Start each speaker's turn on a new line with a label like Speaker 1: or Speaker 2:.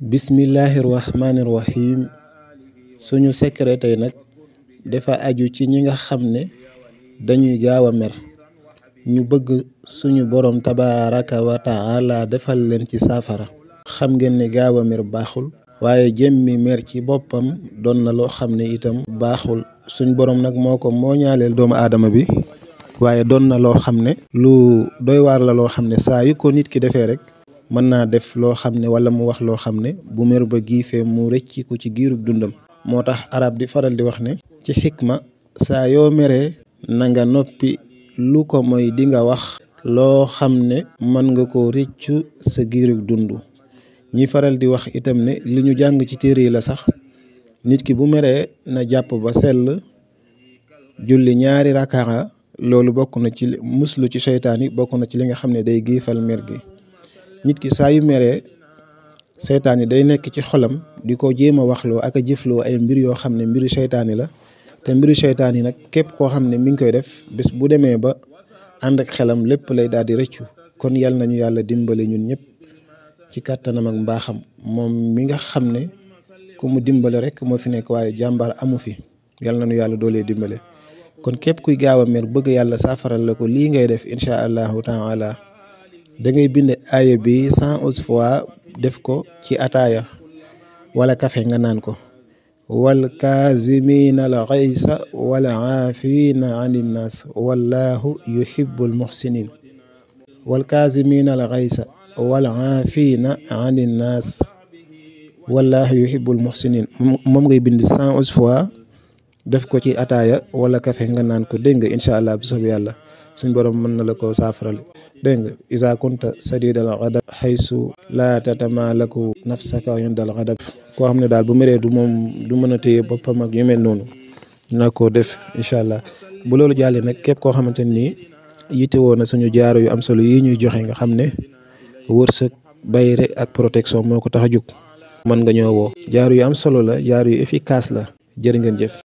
Speaker 1: bismillahir rahmanir rahim suñu secret tey nag dafa aju ci ñi nga xam ne dañuy gaaw a mer ñu bëgg suñu borom tabaraka wa taala defal leen ci saafara. xam ngeen ne gaaw a mer baaxul waaye jëmmi mer ci boppam doon na loo xam ne itam baaxul. suñ borom nag moo ko mooñaaleel doomu aadama bi waaye doon na loo xam ne lu doy waar la loo xam ne saa yu ko nit ki defee rek mën naa def loo xam ne wala mu wax loo xam ne bu mer ba giifee mu rëcc ko ci giirub dundam. moo tax arab di faral di wax ne ci xikma saa yoo meree na nga noppi lu ko mooy di nga wax loo xam ne mën nga ko rëccu sa giirub dund. ñi faral di wax itam ne li ñu jàng ci téere yi la sax nit ki bu meree na jàpp ba sell julli ñaari rakaa loolu bokk na ci muslu ci seytaan yi bokk na ci li nga xam ne day giifal mer gi. nit ki saa yu meree seytaan yi day nekk ci xolam di ko jéem a waxloo ak a jëfloo ay mbir yoo xam ne mbiru seytaan yi la te mbiru seytaan yi nag képp koo xam ne mi ngi koy def bés bu demee ba ànd ak xelam lépp lay daal di rëccu. kon yal nañu yàlla dimbale ñun ñëpp ci kàttanam ak mbaaxam moom mi nga xam ne ku mu dimbale rek moo fi nekk waaye jàmbaar amu fi. yal nañu yàlla doolee dimbale kon képp kuy gaaw a mer bëgg yàlla saafaral la ko lii ngay def incha allahu taala da ngay bind aaya bi 111 fois def ko ci ataaya wala kafe nga naan ko. wal kaazimiina al xaysa wal aafiina anin naas wallahu yuhibbul muhsinin. wal kaazimiina al xaysa wal aafiina anin naas wallahu yuhibbul muhsinin moom ngay bind 111 fois def ko ci ataaya wala kafe nga naan ko dégg nga incha allah bu soobee yàlla suñ borom mën na la ko saafaral. dégg nga isa kunta sadidal ghadab haysu la tatamalaku nafsaka indal ghadab koo xam ne daal bu meree du mën a téye boppam ak yu mel noonu na ko def incha allah. bu loolu jàllee nag képp koo xamante ni yittewoo na suñu jaaro yu am solo yi ñuy joxe nga xam ne wërsëg bayre ak protection moo ko tax a jóg mën nga ñoo woo. jaaro yu am solo la jaaro yu efficace la jërë ngeen jëf.